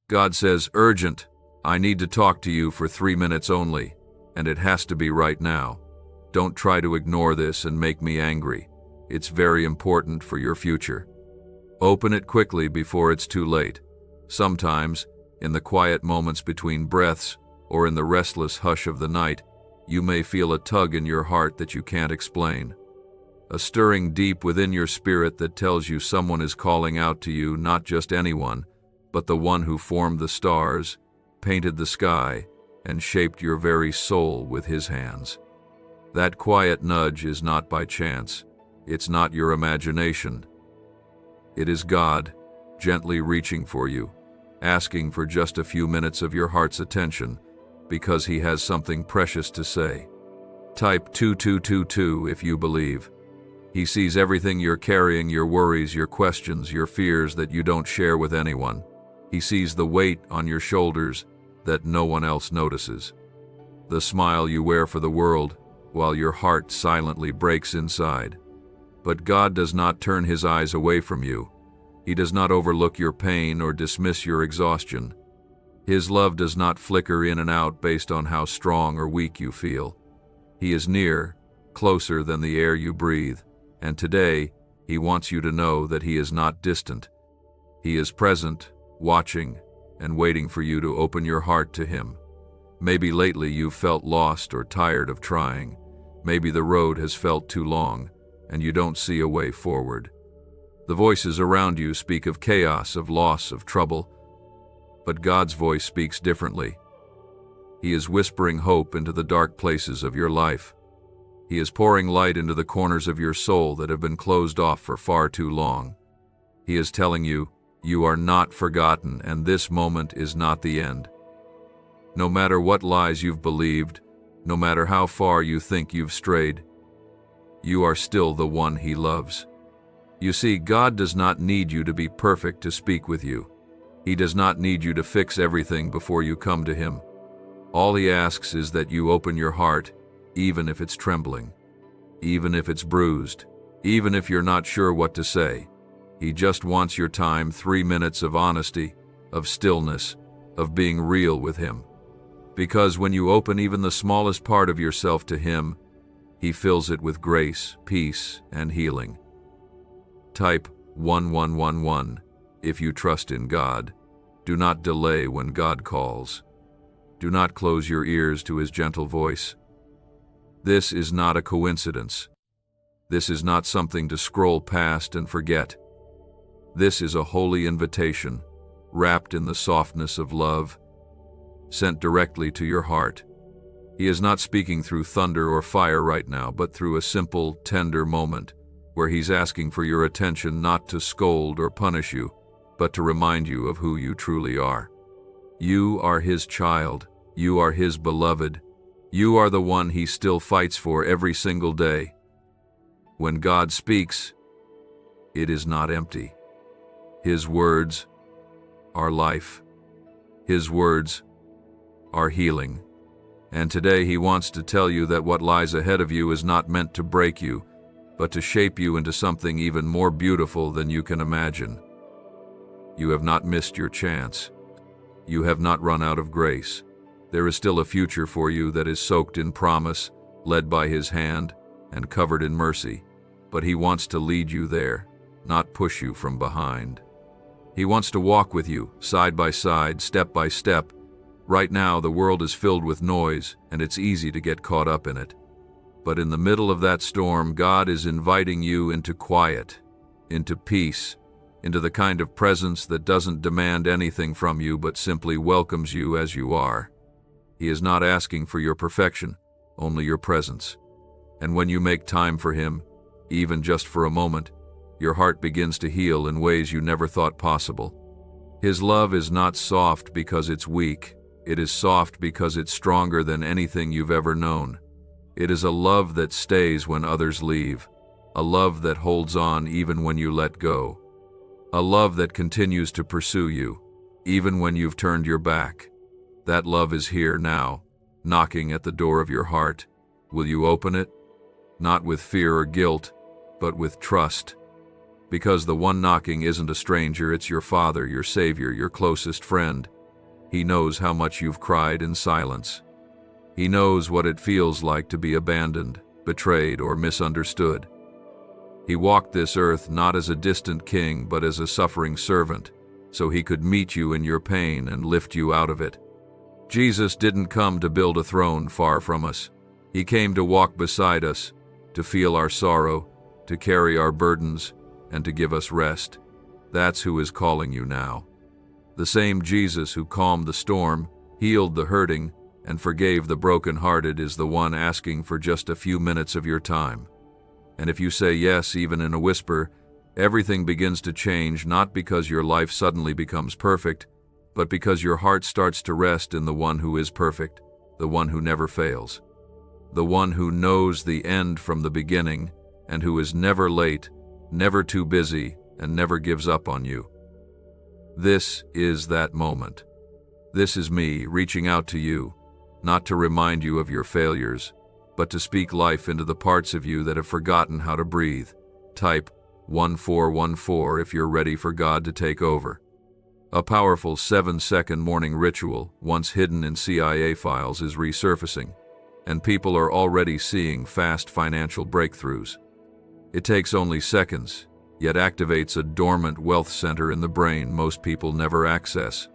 God says, urgent. I need to talk to you for 3 minutes only, and it has to be right now. Don't try to ignore this and make me angry. It's very important for your future. Open it quickly before it's too late. Sometimes, in the quiet moments between breaths or in the restless hush of the night, you may feel a tug in your heart that you can't explain. A stirring deep within your spirit that tells you someone is calling out to you, not just anyone, but the one who formed the stars, painted the sky, and shaped your very soul with his hands. That quiet nudge is not by chance. It's not your imagination. It is God, gently reaching for you, asking for just a few minutes of your heart's attention, because he has something precious to say. Type 2222 if you believe. He sees everything you're carrying, your worries, your questions, your fears that you don't share with anyone. He sees the weight on your shoulders that no one else notices. The smile you wear for the world while your heart silently breaks inside. But God does not turn his eyes away from you. He does not overlook your pain or dismiss your exhaustion. His love does not flicker in and out based on how strong or weak you feel. He is near, closer than the air you breathe, and today he wants you to know that he is not distant. He is present, watching, and waiting for you to open your heart to him. Maybe lately you've felt lost or tired of trying. Maybe the road has felt too long, and you don't see a way forward. The voices around you speak of chaos, of loss, of trouble, but God's voice speaks differently. He is whispering hope into the dark places of your life. He is pouring light into the corners of your soul that have been closed off for far too long. He is telling you, you are not forgotten, and this moment is not the end. No matter what lies you've believed, no matter how far you think you've strayed, you are still the one he loves. You see, God does not need you to be perfect to speak with you. He does not need you to fix everything before you come to him. All he asks is that you open your heart, even if it's trembling, even if it's bruised, even if you're not sure what to say. He just wants your time, 3 minutes of honesty, of stillness, of being real with him. Because when you open even the smallest part of yourself to him, he fills it with grace, peace, and healing. Type 1111 if you trust in God. Do not delay when God calls. Do not close your ears to his gentle voice. This is not a coincidence. This is not something to scroll past and forget. This is a holy invitation, wrapped in the softness of love, sent directly to your heart. He is not speaking through thunder or fire right now, but through a simple, tender moment, where he's asking for your attention, not to scold or punish you, but to remind you of who you truly are. You are his child. You are his beloved. You are the one he still fights for every single day. When God speaks, it is not empty. His words are life. His words are healing. And today he wants to tell you that what lies ahead of you is not meant to break you, but to shape you into something even more beautiful than you can imagine. You have not missed your chance. You have not run out of grace. There is still a future for you that is soaked in promise, led by his hand, and covered in mercy. But he wants to lead you there, not push you from behind. He wants to walk with you, side by side, step by step. Right now, the world is filled with noise, and it's easy to get caught up in it. But in the middle of that storm, God is inviting you into quiet, into peace, into the kind of presence that doesn't demand anything from you but simply welcomes you as you are. He is not asking for your perfection, only your presence. And when you make time for him, even just for a moment, your heart begins to heal in ways you never thought possible. His love is not soft because it's weak. It is soft because it's stronger than anything you've ever known. It is a love that stays when others leave, a love that holds on even when you let go, a love that continues to pursue you, even when you've turned your back. That love is here now, knocking at the door of your heart. Will you open it? Not with fear or guilt, but with trust. Because the one knocking isn't a stranger, it's your Father, your Savior, your closest friend. He knows how much you've cried in silence. He knows what it feels like to be abandoned, betrayed, or misunderstood. He walked this earth not as a distant king, but as a suffering servant, so he could meet you in your pain and lift you out of it. Jesus didn't come to build a throne far from us. He came to walk beside us, to feel our sorrow, to carry our burdens, and to give us rest. That's who is calling you now. The same Jesus who calmed the storm, healed the hurting, and forgave the brokenhearted is the one asking for just a few minutes of your time. And if you say yes, even in a whisper, everything begins to change, not because your life suddenly becomes perfect, but because your heart starts to rest in the one who is perfect, the one who never fails, the one who knows the end from the beginning, and who is never late, never too busy, and never gives up on you. This is that moment. This is me reaching out to you, not to remind you of your failures, but to speak life into the parts of you that have forgotten how to breathe. Type 1414 if you're ready for God to take over. A powerful 7-second morning ritual, once hidden in CIA files, is resurfacing, and people are already seeing fast financial breakthroughs. It takes only seconds, yet activates a dormant wealth center in the brain most people never access.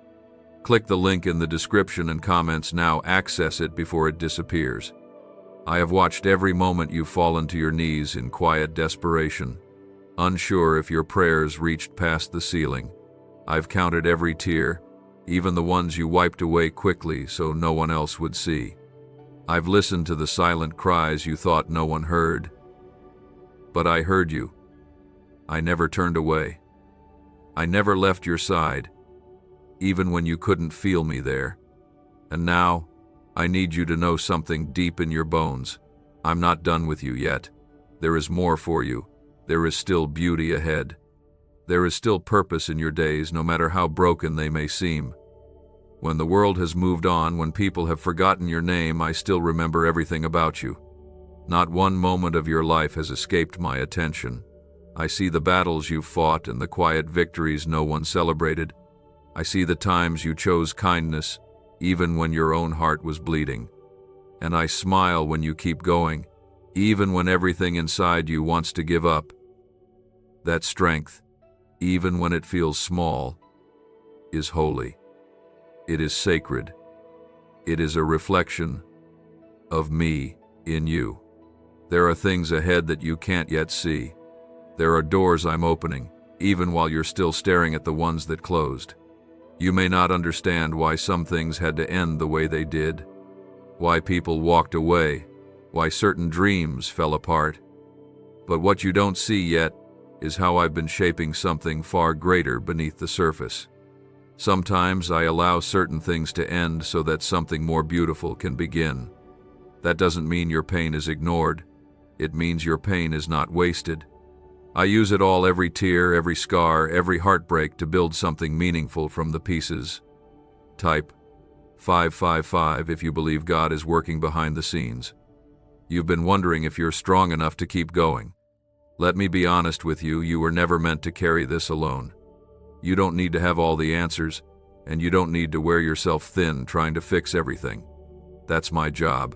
Click the link in the description and comments now. Access it before it disappears. I have watched every moment you've fallen to your knees in quiet desperation, unsure if your prayers reached past the ceiling. I've counted every tear, even the ones you wiped away quickly so no one else would see. I've listened to the silent cries you thought no one heard. But I heard you. I never turned away. I never left your side, even when you couldn't feel me there. And now, I need you to know something deep in your bones. I'm not done with you yet. There is more for you. There is still beauty ahead. There is still purpose in your days, no matter how broken they may seem. When the world has moved on, when people have forgotten your name, I still remember everything about you. Not one moment of your life has escaped my attention. I see the battles you've fought and the quiet victories no one celebrated. I see the times you chose kindness, even when your own heart was bleeding. And I smile when you keep going, even when everything inside you wants to give up. That strength, even when it feels small, is holy. It is sacred. It is a reflection of me in you. There are things ahead that you can't yet see. There are doors I'm opening, even while you're still staring at the ones that closed. You may not understand why some things had to end the way they did, why people walked away, why certain dreams fell apart. But what you don't see yet is how I've been shaping something far greater beneath the surface. Sometimes I allow certain things to end so that something more beautiful can begin. That doesn't mean your pain is ignored. It means your pain is not wasted. I use it all, every tear, every scar, every heartbreak, to build something meaningful from the pieces. Type 555 if you believe God is working behind the scenes. You've been wondering if you're strong enough to keep going. Let me be honest with you, you were never meant to carry this alone. You don't need to have all the answers, and you don't need to wear yourself thin trying to fix everything. That's my job.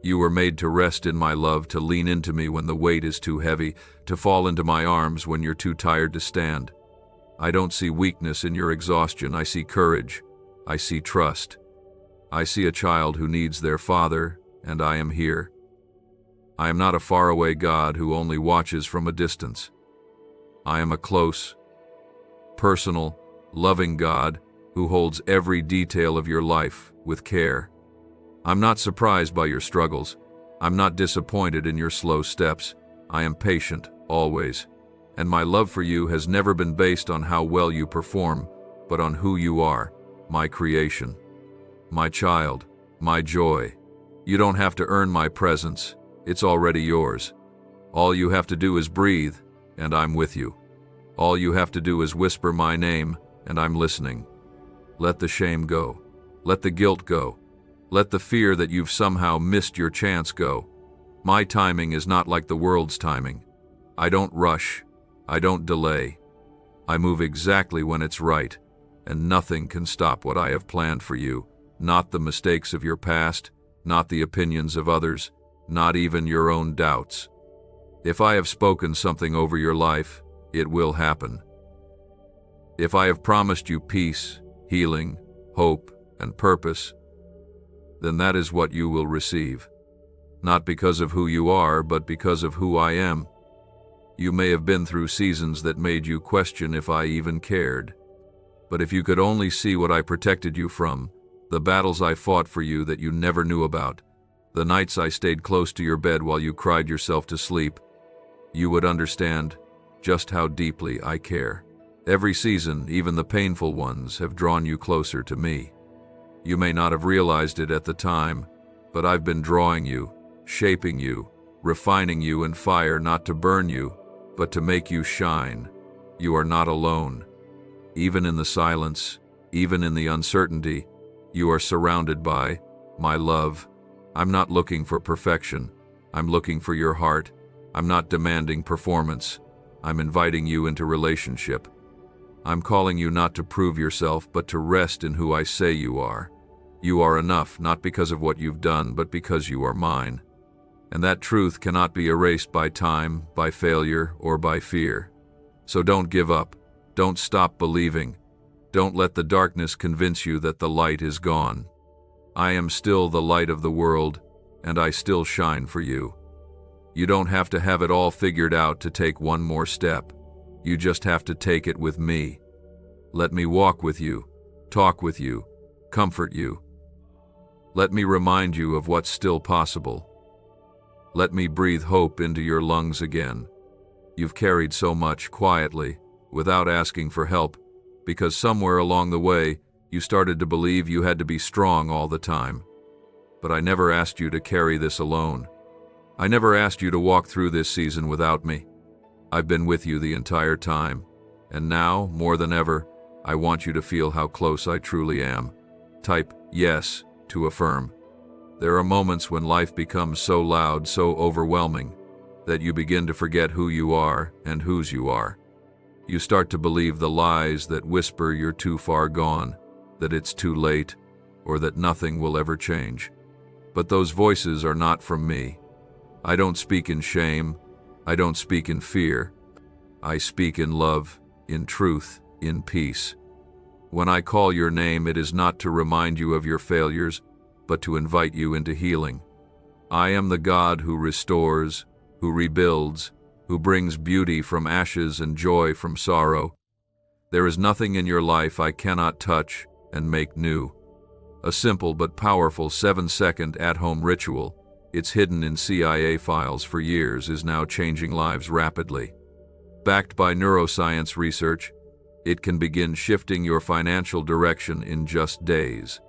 You were made to rest in my love, to lean into me when the weight is too heavy, to fall into my arms when you're too tired to stand. I don't see weakness in your exhaustion. I see courage. I see trust. I see a child who needs their father, and I am here. I am not a faraway God who only watches from a distance. I am a close, personal, loving God who holds every detail of your life with care. I'm not surprised by your struggles. I'm not disappointed in your slow steps. I am patient, always. And my love for you has never been based on how well you perform, but on who you are, my creation, my child, my joy. You don't have to earn my presence. It's already yours. All you have to do is breathe, and I'm with you. All you have to do is whisper my name, and I'm listening. Let the shame go. Let the guilt go. Let the fear that you've somehow missed your chance go. My timing is not like the world's timing. I don't rush. I don't delay. I move exactly when it's right. and nothing can stop what I have planned for you, not the mistakes of your past, not the opinions of others, not even your own doubts. If I have spoken something over your life, it will happen. If I have promised you peace, healing, hope, and purpose, then that is what you will receive. Not because of who you are, but because of who I am. You may have been through seasons that made you question if I even cared. But if you could only see what I protected you from, the battles I fought for you that you never knew about, the nights I stayed close to your bed while you cried yourself to sleep, you would understand just how deeply I care. Every season, even the painful ones, have drawn you closer to me. You may not have realized it at the time, but I've been drawing you, shaping you, refining you in fire not to burn you, but to make you shine. You are not alone. Even in the silence, even in the uncertainty, you are surrounded by my love. I'm not looking for perfection. I'm looking for your heart. I'm not demanding performance. I'm inviting you into relationship. I'm calling you not to prove yourself, but to rest in who I say you are. You are enough, not because of what you've done, but because you are mine. And that truth cannot be erased by time, by failure, or by fear. So don't give up. Don't stop believing. Don't let the darkness convince you that the light is gone. I am still the light of the world, and I still shine for you. You don't have to have it all figured out to take one more step. You just have to take it with me. Let me walk with you, talk with you, comfort you. Let me remind you of what's still possible. Let me breathe hope into your lungs again. You've carried so much quietly, without asking for help, because somewhere along the way, you started to believe you had to be strong all the time. But I never asked you to carry this alone. I never asked you to walk through this season without me. I've been with you the entire time, and now, more than ever, I want you to feel how close I truly am. Type yes to affirm. There are moments when life becomes so loud, so overwhelming, that you begin to forget who you are and whose you are. You start to believe the lies that whisper you're too far gone, that it's too late, or that nothing will ever change. But those voices are not from me. I don't speak in shame. I don't speak in fear. I speak in love, in truth, in peace. When I call your name, it is not to remind you of your failures, but to invite you into healing. I am the God who restores, who rebuilds, who brings beauty from ashes and joy from sorrow. There is nothing in your life I cannot touch and make new. A simple but powerful 7-second at-home ritual, it's hidden in CIA files for years, is now changing lives rapidly. Backed by neuroscience research, it can begin shifting your financial direction in just days.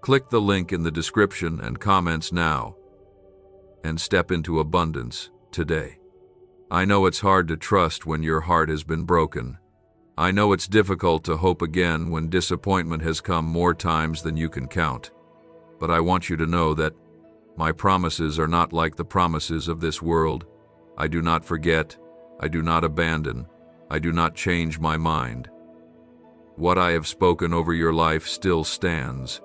Click the link in the description and comments now, and step into abundance today. I know it's hard to trust when your heart has been broken. I know it's difficult to hope again when disappointment has come more times than you can count. But I want you to know that my promises are not like the promises of this world. I do not forget. I do not abandon. I do not change my mind. What I have spoken over your life still stands.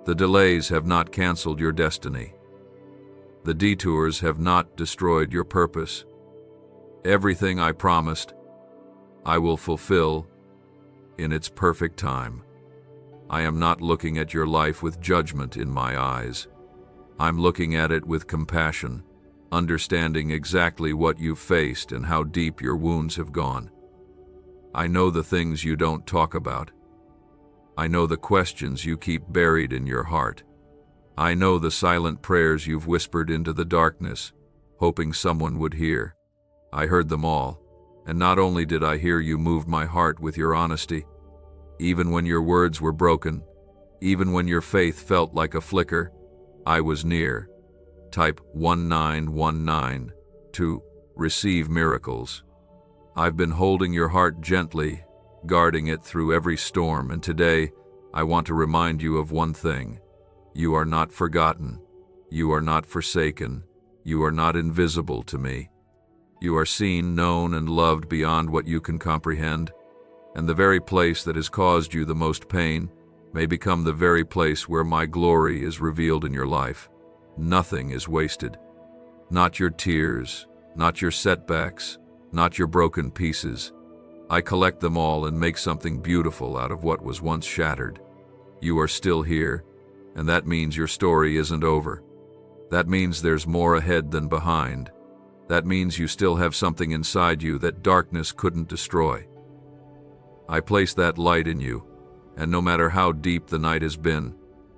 The delays have not canceled your destiny. The detours have not destroyed your purpose. Everything I promised, I will fulfill in its perfect time. I am not looking at your life with judgment in my eyes. I'm looking at it with compassion, understanding exactly what you've faced and how deep your wounds have gone. I know the things you don't talk about. I know the questions you keep buried in your heart. I know the silent prayers you've whispered into the darkness, hoping someone would hear. I heard them all, and not only did I hear, you moved my heart with your honesty. Even when your words were broken, even when your faith felt like a flicker, I was near. Type 1919 to receive miracles. I've been holding your heart gently, guarding it through every storm, and today I want to remind you of one thing. You are not forgotten. You are not forsaken. You are not invisible to me. You are seen, known, and loved beyond what you can comprehend. and the very place that has caused you the most pain may become the very place where my glory is revealed in your life. Nothing is wasted. Not your tears, not your setbacks, not your broken pieces. I collect them all and make something beautiful out of what was once shattered. You are still here, and that means your story isn't over. That means there's more ahead than behind. That means you still have something inside you that darkness couldn't destroy. I place that light in you, and no matter how deep the night has been,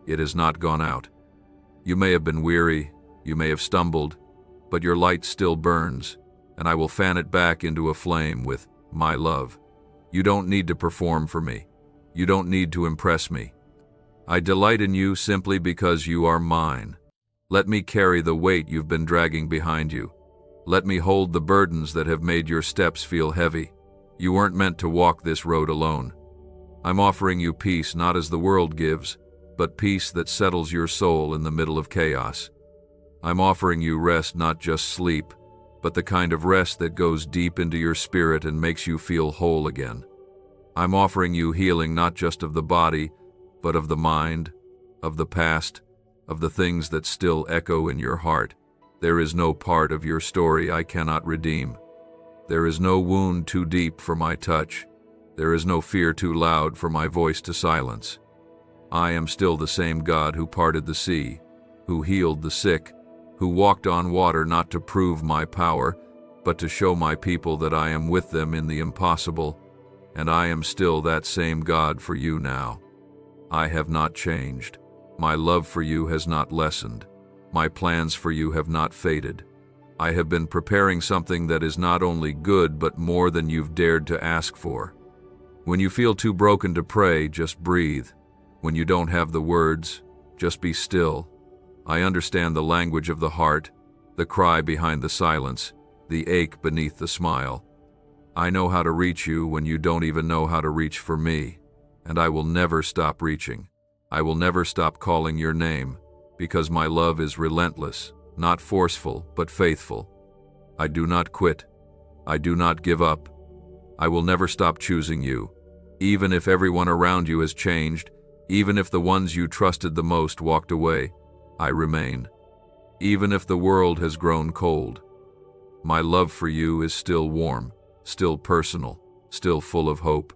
it has not gone out. You may have been weary, you may have stumbled, but your light still burns, and I will fan it back into a flame with my love. You don't need to perform for me. You don't need to impress me. I delight in you simply because you are mine. Let me carry the weight you've been dragging behind you. Let me hold the burdens that have made your steps feel heavy. You weren't meant to walk this road alone. I'm offering you peace not as the world gives, but peace that settles your soul in the middle of chaos. I'm offering you rest, not just sleep, but the kind of rest that goes deep into your spirit and makes you feel whole again. I'm offering you healing not just of the body, but of the mind, of the past, of the things that still echo in your heart. There is no part of your story I cannot redeem. There is no wound too deep for my touch. There is no fear too loud for my voice to silence. I am still the same God who parted the sea, who healed the sick, who walked on water not to prove my power, but to show my people that I am with them in the impossible, and I am still that same God for you now. I have not changed. My love for you has not lessened. My plans for you have not faded. I have been preparing something that is not only good but more than you've dared to ask for. When you feel too broken to pray, just breathe. When you don't have the words, just be still. I understand the language of the heart, the cry behind the silence, the ache beneath the smile. I know how to reach you when you don't even know how to reach for me, and I will never stop reaching. I will never stop calling your name, because my love is relentless, not forceful, but faithful. I do not quit. I do not give up. I will never stop choosing you, even if everyone around you has changed, even if the ones you trusted the most walked away. I remain. Even if the world has grown cold, my love for you is still warm, still personal, still full of hope.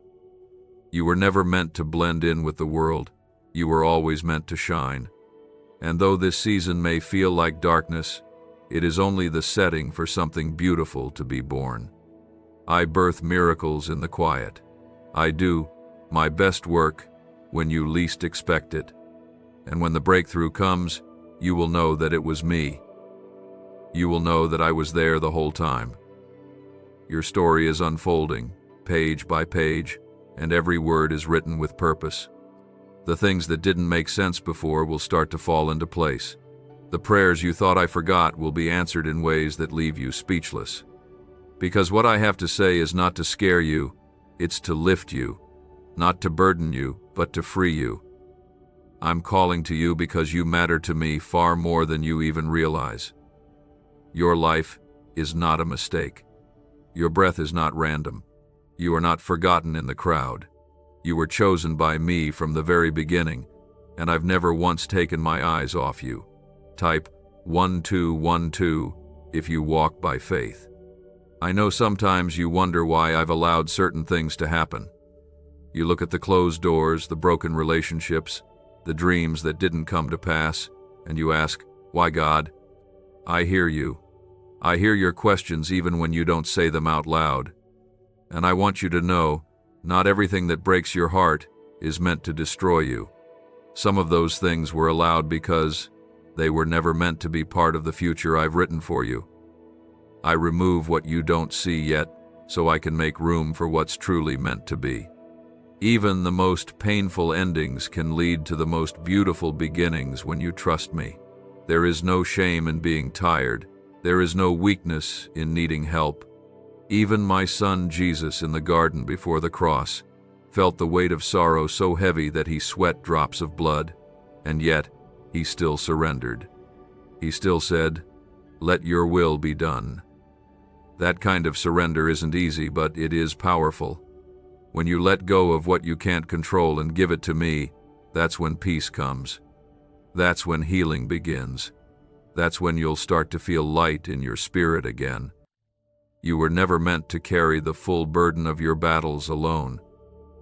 You were never meant to blend in with the world. You were always meant to shine. And though this season may feel like darkness, it is only the setting for something beautiful to be born. I birth miracles in the quiet. I do my best work when you least expect it. And when the breakthrough comes, you will know that it was me. You will know that I was there the whole time. Your story is unfolding, page by page, and every word is written with purpose. The things that didn't make sense before will start to fall into place. The prayers you thought I forgot will be answered in ways that leave you speechless. Because what I have to say is not to scare you, it's to lift you, not to burden you, but to free you. I'm calling to you because you matter to me far more than you even realize. Your life is not a mistake. Your breath is not random. You are not forgotten in the crowd. You were chosen by me from the very beginning, and I've never once taken my eyes off you. Type 1212 if you walk by faith. I know sometimes you wonder why I've allowed certain things to happen. You look at the closed doors, the broken relationships, the dreams that didn't come to pass, and you ask, why God? I hear you. I hear your questions even when you don't say them out loud. And I want you to know, not everything that breaks your heart is meant to destroy you. Some of those things were allowed because they were never meant to be part of the future I've written for you. I remove what you don't see yet so I can make room for what's truly meant to be. Even the most painful endings can lead to the most beautiful beginnings when you trust me. There is no shame in being tired. There is no weakness in needing help. Even my son Jesus in the garden before the cross felt the weight of sorrow so heavy that he sweat drops of blood, and yet he still surrendered. He still said, "Let your will be done." That kind of surrender isn't easy, but it is powerful. When you let go of what you can't control and give it to me, that's when peace comes. That's when healing begins. That's when you'll start to feel light in your spirit again. You were never meant to carry the full burden of your battles alone.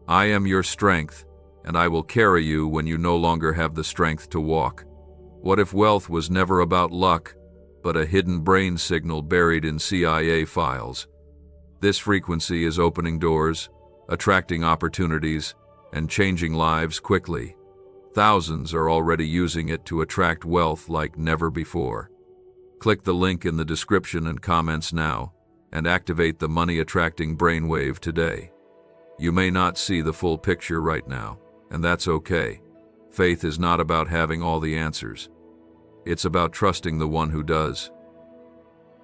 I am your strength, and I will carry you when you no longer have the strength to walk. What if wealth was never about luck, but a hidden brain signal buried in CIA files? This frequency is opening doors, attracting opportunities, and changing lives quickly. Thousands are already using it to attract wealth like never before. Click the link in the description and comments now, and activate the money-attracting brainwave today. You may not see the full picture right now, and that's okay. Faith is not about having all the answers. It's about trusting the one who does.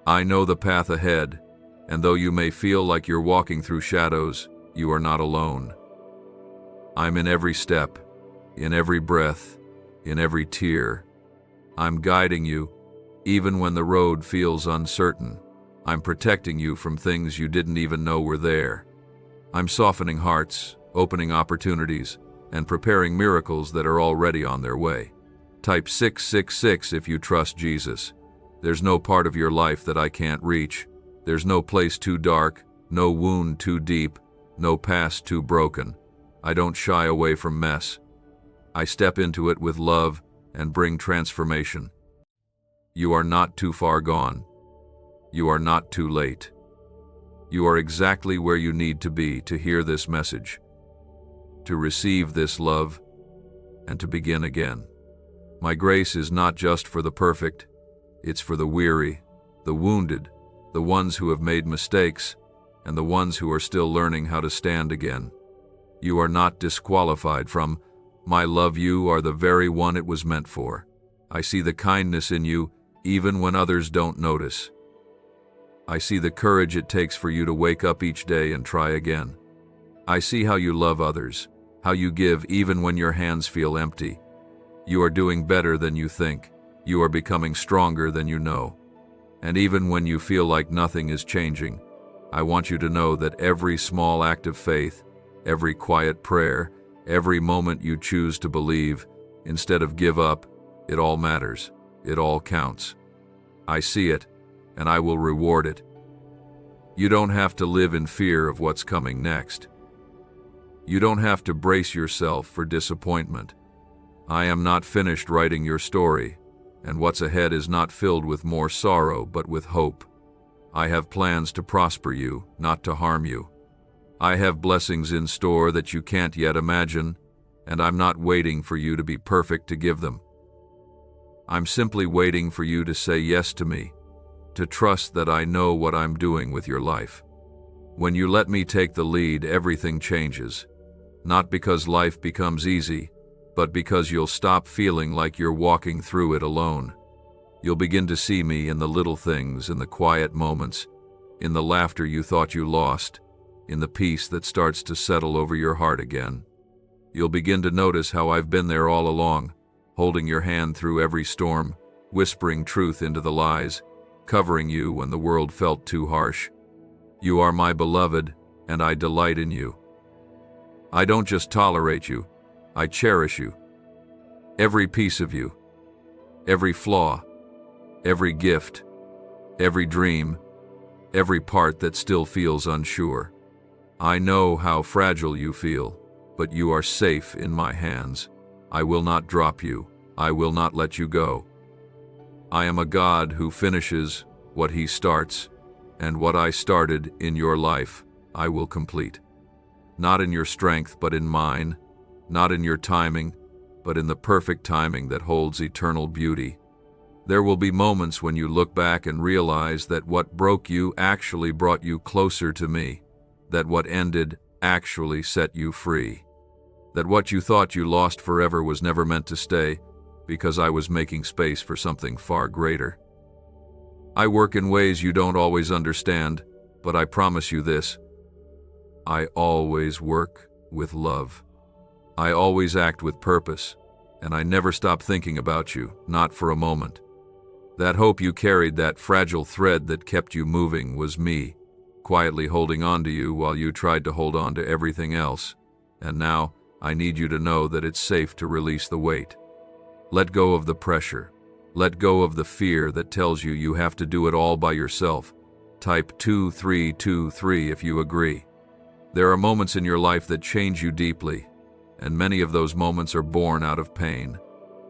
I know the path ahead, and though you may feel like you're walking through shadows, you are not alone. I'm in every step, in every breath, in every tear. I'm guiding you, even when the road feels uncertain. I'm protecting you from things you didn't even know were there. I'm softening hearts, opening opportunities, and preparing miracles that are already on their way. Type 666 if you trust Jesus. There's no part of your life that I can't reach. There's no place too dark, no wound too deep, no past too broken. I don't shy away from mess. I step into it with love and bring transformation. You are not too far gone. You are not too late. You are exactly where you need to be to hear this message, to receive this love, and to begin again. My grace is not just for the perfect, it's for the weary, the wounded, the ones who have made mistakes, and the ones who are still learning how to stand again. You are not disqualified from my love. You are the very one it was meant for. I see the kindness in you, even when others don't notice. I see the courage it takes for you to wake up each day and try again. I see how you love others, how you give even when your hands feel empty. You are doing better than you think. You are becoming stronger than you know. And even when you feel like nothing is changing, I want you to know that every small act of faith, every quiet prayer, every moment you choose to believe instead of give up, it all matters. It all counts. I see it, and I will reward it. You don't have to live in fear of what's coming next. You don't have to brace yourself for disappointment. I am not finished writing your story, and what's ahead is not filled with more sorrow but with hope. I have plans to prosper you, not to harm you. I have blessings in store that you can't yet imagine, and I'm not waiting for you to be perfect to give them. I'm simply waiting for you to say yes to me, to trust that I know what I'm doing with your life. When you let me take the lead, everything changes. Not because life becomes easy, but because you'll stop feeling like you're walking through it alone. You'll begin to see me in the little things, in the quiet moments, in the laughter you thought you lost, in the peace that starts to settle over your heart again. You'll begin to notice how I've been there all along, holding your hand through every storm, whispering truth into the lies, covering you when the world felt too harsh. You are my beloved, and I delight in you. I don't just tolerate you, I cherish you. Every piece of you, every flaw, every gift, every dream, every part that still feels unsure. I know how fragile you feel, but you are safe in my hands. I will not drop you. I will not let you go. I am a God who finishes what He starts, and what I started in your life, I will complete. Not in your strength, but in mine. Not in your timing, but in the perfect timing that holds eternal beauty. There will be moments when you look back and realize that what broke you actually brought you closer to me, that what ended actually set you free, that what you thought you lost forever was never meant to stay, because I was making space for something far greater. I work in ways you don't always understand, but I promise you this: I always work with love. I always act with purpose, and I never stop thinking about you, not for a moment. That hope you carried, that fragile thread that kept you moving, was me. quietly holding on to you while you tried to hold on to everything else. And now, I need you to know that it's safe to release the weight. Let go of the pressure. Let go of the fear that tells you you have to do it all by yourself. Type 2323 if you agree. There are moments in your life that change you deeply, and many of those moments are born out of pain.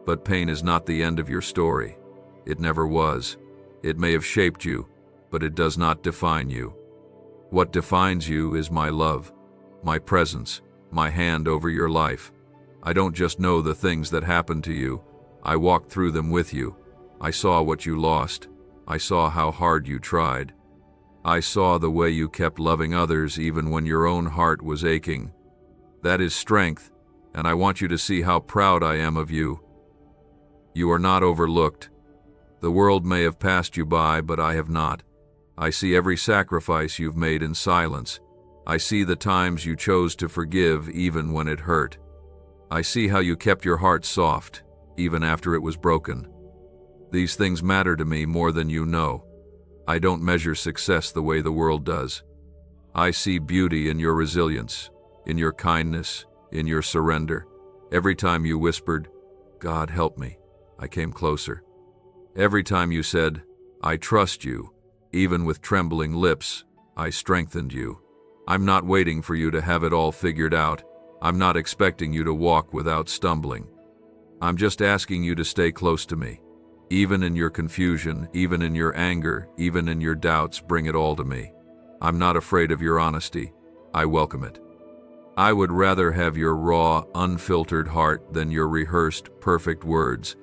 But pain is not the end of your story. It never was. It may have shaped you, but it does not define you. What defines you is my love, my presence, my hand over your life. I don't just know the things that happened to you. I walked through them with you. I saw what you lost. I saw how hard you tried. I saw the way you kept loving others even when your own heart was aching. That is strength, and I want you to see how proud I am of you. You are not overlooked. The world may have passed you by, but I have not. I see every sacrifice you've made in silence. I see the times you chose to forgive even when it hurt. I see how you kept your heart soft, even after it was broken. These things matter to me more than you know. I don't measure success the way the world does. I see beauty in your resilience, in your kindness, in your surrender. Every time you whispered, "God help me," I came closer. Every time you said, "I trust you," even with trembling lips, I strengthened you. I'm not waiting for you to have it all figured out. I'm not expecting you to walk without stumbling. I'm just asking you to stay close to me. Even in your confusion, even in your anger, even in your doubts, bring it all to me. I'm not afraid of your honesty. I welcome it. I would rather have your raw, unfiltered heart than your rehearsed, perfect words,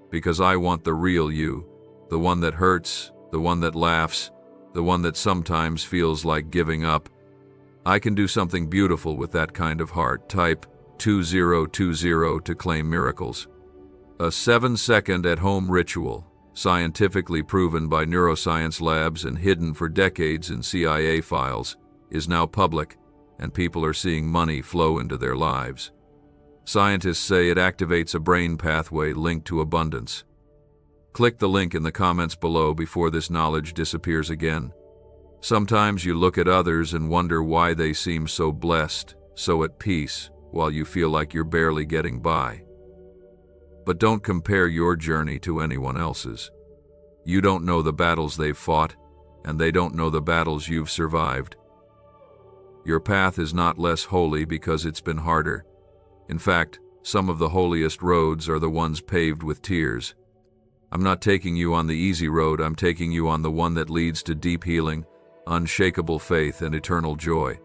because I want the real you, the one that hurts, the one that laughs, the one that sometimes feels like giving up. I can do something beautiful with that kind of heart. Type 2020 to claim miracles. A 7-second at-home ritual, scientifically proven by neuroscience labs and hidden for decades in CIA files, is now public, and people are seeing money flow into their lives. Scientists say it activates a brain pathway linked to abundance. Click the link in the comments below before this knowledge disappears again. Sometimes you look at others and wonder why they seem so blessed, so at peace, while you feel like you're barely getting by. But don't compare your journey to anyone else's. You don't know the battles they've fought, and they don't know the battles you've survived. Your path is not less holy because it's been harder. In fact, some of the holiest roads are the ones paved with tears. I'm not taking you on the easy road, I'm taking you on the one that leads to deep healing, unshakable faith, and eternal joy,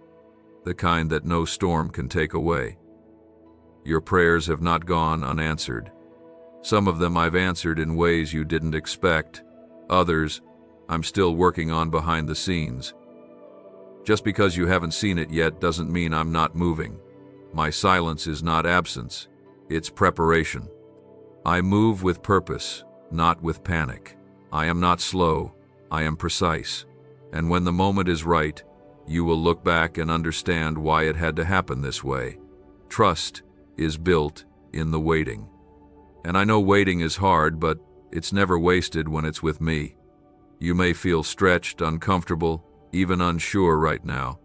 the kind that no storm can take away. Your prayers have not gone unanswered. Some of them I've answered in ways you didn't expect. Others, I'm still working on behind the scenes. Just because you haven't seen it yet doesn't mean I'm not moving. My silence is not absence, it's preparation. I move with purpose, not with panic. I am not slow, I am precise. And when the moment is right, you will look back and understand why it had to happen this way. Trust is built in the waiting. And I know waiting is hard, but it's never wasted when it's with me. You may feel stretched, uncomfortable, even unsure right now,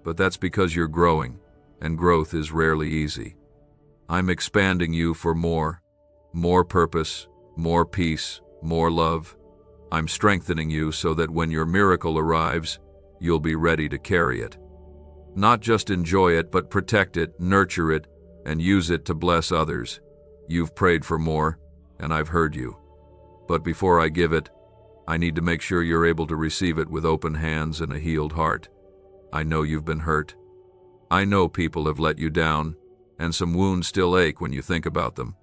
but that's because you're growing, and growth is rarely easy. I'm expanding you for more purpose, more peace, more love. I'm strengthening you so that when your miracle arrives, you'll be ready to carry it. Not just enjoy it, but protect it, nurture it, and use it to bless others. You've prayed for more, and I've heard you. But before I give it, I need to make sure you're able to receive it with open hands and a healed heart. I know you've been hurt. I know people have let you down, and some wounds still ache when you think about them.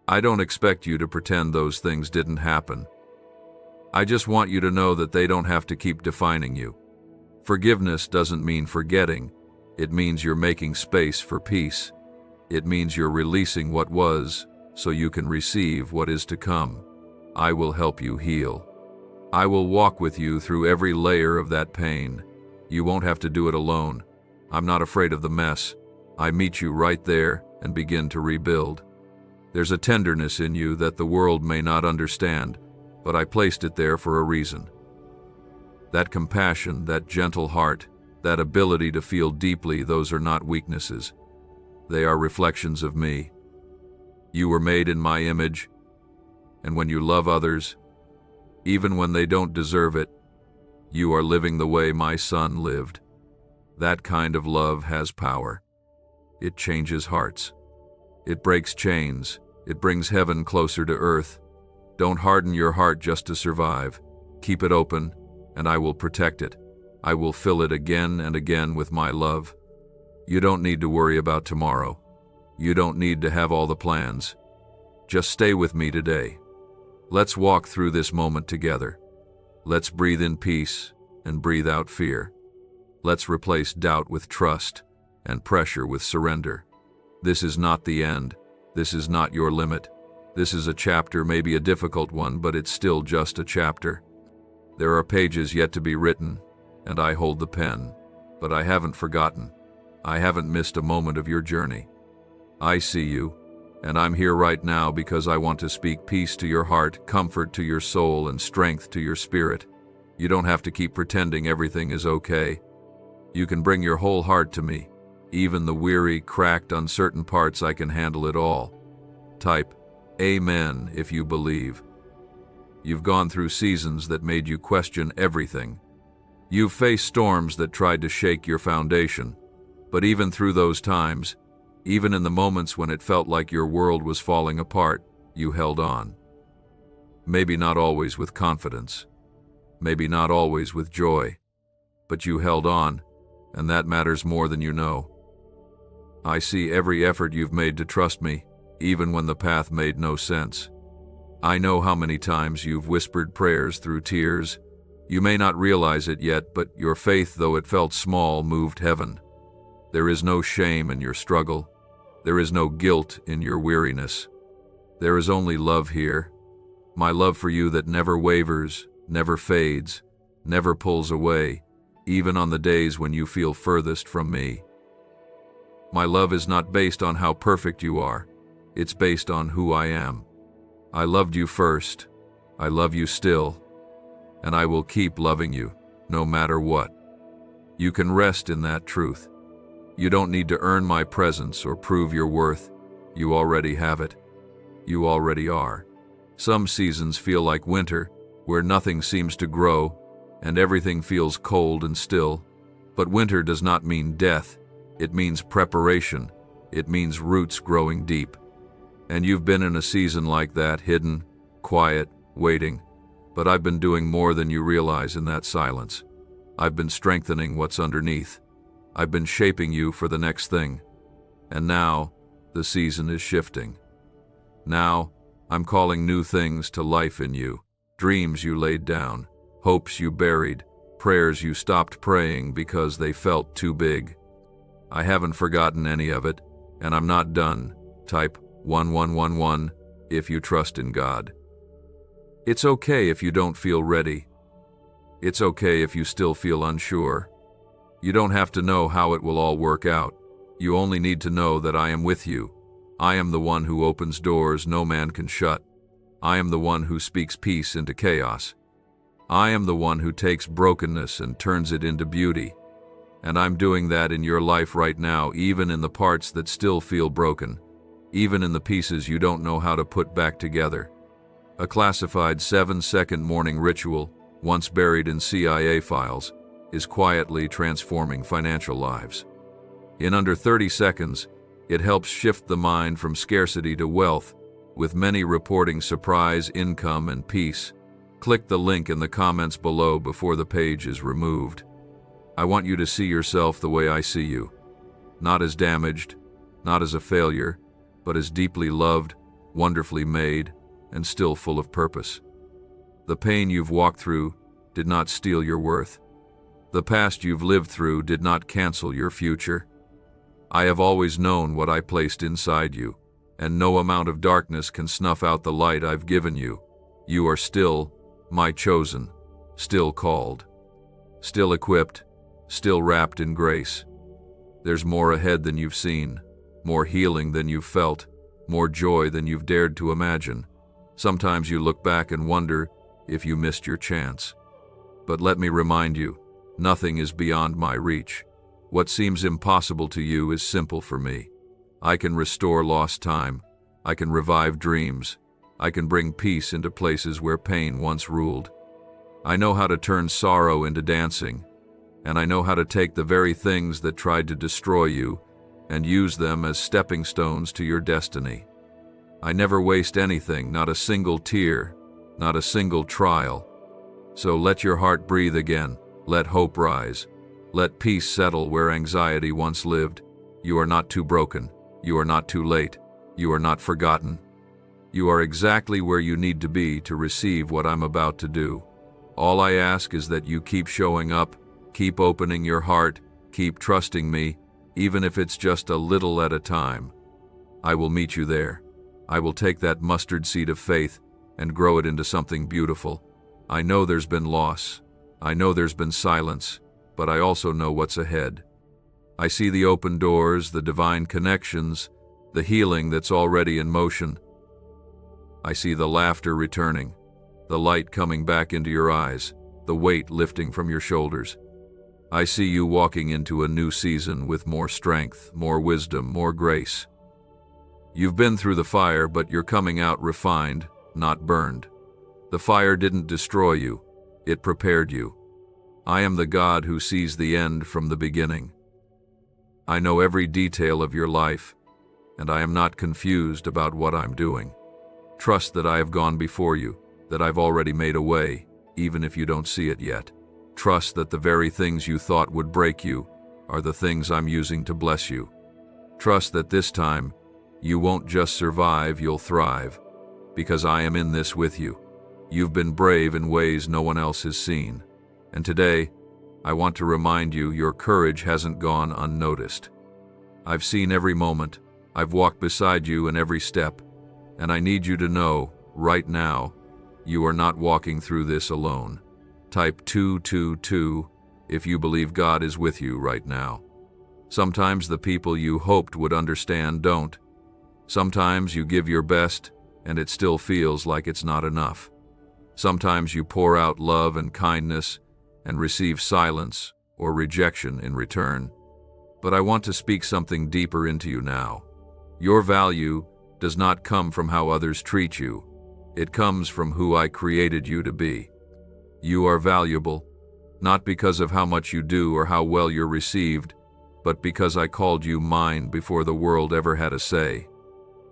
I don't expect you to pretend those things didn't happen. I just want you to know that they don't have to keep defining you. Forgiveness doesn't mean forgetting. It means you're making space for peace. It means you're releasing what was so you can receive what is to come. I will help you heal. I will walk with you through every layer of that pain. You won't have to do it alone. I'm not afraid of the mess. I meet you right there and begin to rebuild. There's a tenderness in you that the world may not understand, but I placed it there for a reason. That compassion, that gentle heart, that ability to feel deeply, those are not weaknesses. They are reflections of me. You were made in my image, and when you love others, even when they don't deserve it, you are living the way my son lived. That kind of love has power. It changes hearts. It breaks chains. It brings heaven closer to earth. Don't harden your heart just to survive. Keep it open, and I will protect it. I will fill it again and again with my love. You don't need to worry about tomorrow. You don't need to have all the plans. Just stay with me today. Let's walk through this moment together. Let's breathe in peace and breathe out fear. Let's replace doubt with trust and pressure with surrender. This is not the end. This is not your limit. This is a chapter, maybe a difficult one, but it's still just a chapter. There are pages yet to be written, and I hold the pen, but I haven't forgotten. I haven't missed a moment of your journey. I see you, and I'm here right now because I want to speak peace to your heart, comfort to your soul, and strength to your spirit. You don't have to keep pretending everything is okay. You can bring your whole heart to me. Even the weary, cracked, uncertain parts, I can handle it all. Type Amen if you believe. You've gone through seasons that made you question everything. You've faced storms that tried to shake your foundation. But even through those times, even in the moments when it felt like your world was falling apart, you held on. Maybe not always with confidence. Maybe not always with joy. But you held on, and that matters more than you know. I see every effort you've made to trust me, even when the path made no sense. I know how many times you've whispered prayers through tears. You may not realize it yet, but your faith, though it felt small, moved heaven. There is no shame in your struggle. There is no guilt in your weariness. There is only love here. My love for you that never wavers, never fades, never pulls away, even on the days when you feel furthest from me. My love is not based on how perfect you are. It's based on who I am. I loved you first. I love you still. And I will keep loving you, no matter what. You can rest in that truth. You don't need to earn my presence or prove your worth. You already have it. You already are. Some seasons feel like winter, where nothing seems to grow, and everything feels cold and still. But winter does not mean death. It means preparation. It means roots growing deep. And you've been in a season like that, hidden, quiet, waiting. But I've been doing more than you realize in that silence. I've been strengthening what's underneath. I've been shaping you for the next thing. And now, the season is shifting. Now, I'm calling new things to life in you. Dreams you laid down, hopes you buried, prayers you stopped praying because they felt too big. I haven't forgotten any of it, and I'm not done. Type 1111 if you trust in God. It's okay if you don't feel ready. It's okay if you still feel unsure. You don't have to know how it will all work out. You only need to know that I am with you. I am the one who opens doors no man can shut. I am the one who speaks peace into chaos. I am the one who takes brokenness and turns it into beauty. And I'm doing that in your life right now, even in the parts that still feel broken, even in the pieces you don't know how to put back together. A classified 7-second morning ritual, once buried in CIA files, is quietly transforming financial lives. In under 30 seconds, it helps shift the mind from scarcity to wealth, with many reporting surprise, income, and peace. Click the link in the comments below before the page is removed. I want you to see yourself the way I see you. Not as damaged, not as a failure, but as deeply loved, wonderfully made, and still full of purpose. The pain you've walked through did not steal your worth. The past you've lived through did not cancel your future. I have always known what I placed inside you, and no amount of darkness can snuff out the light I've given you. You are still my chosen, still called, still equipped, still wrapped in grace. There's more ahead than you've seen, more healing than you've felt, more joy than you've dared to imagine. Sometimes you look back and wonder if you missed your chance. But let me remind you, nothing is beyond my reach. What seems impossible to you is simple for me. I can restore lost time. I can revive dreams. I can bring peace into places where pain once ruled. I know how to turn sorrow into dancing, and I know how to take the very things that tried to destroy you and use them as stepping stones to your destiny. I never waste anything, not a single tear, not a single trial. So let your heart breathe again. Let hope rise. Let peace settle where anxiety once lived. You are not too broken. You are not too late. You are not forgotten. You are exactly where you need to be to receive what I'm about to do. All I ask is that you keep showing up, keep opening your heart, keep trusting me, even if it's just a little at a time. I will meet you there. I will take that mustard seed of faith and grow it into something beautiful. I know there's been loss. I know there's been silence, but I also know what's ahead. I see the open doors, the divine connections, the healing that's already in motion. I see the laughter returning, the light coming back into your eyes, the weight lifting from your shoulders. I see you walking into a new season with more strength, more wisdom, more grace. You've been through the fire, but you're coming out refined, not burned. The fire didn't destroy you, it prepared you. I am the God who sees the end from the beginning. I know every detail of your life, and I am not confused about what I'm doing. Trust that I have gone before you, that I've already made a way, even if you don't see it yet. Trust that the very things you thought would break you are the things I'm using to bless you. Trust that this time, you won't just survive, you'll thrive, because I am in this with you. You've been brave in ways no one else has seen. And today, I want to remind you your courage hasn't gone unnoticed. I've seen every moment. I've walked beside you in every step. And I need you to know, right now, you are not walking through this alone. Type 222 if you believe God is with you right now. Sometimes the people you hoped would understand don't. Sometimes you give your best, and it still feels like it's not enough. Sometimes you pour out love and kindness and receive silence or rejection in return. But I want to speak something deeper into you now. Your value does not come from how others treat you. It comes from who I created you to be. You are valuable, not because of how much you do or how well you're received, but because I called you mine before the world ever had a say.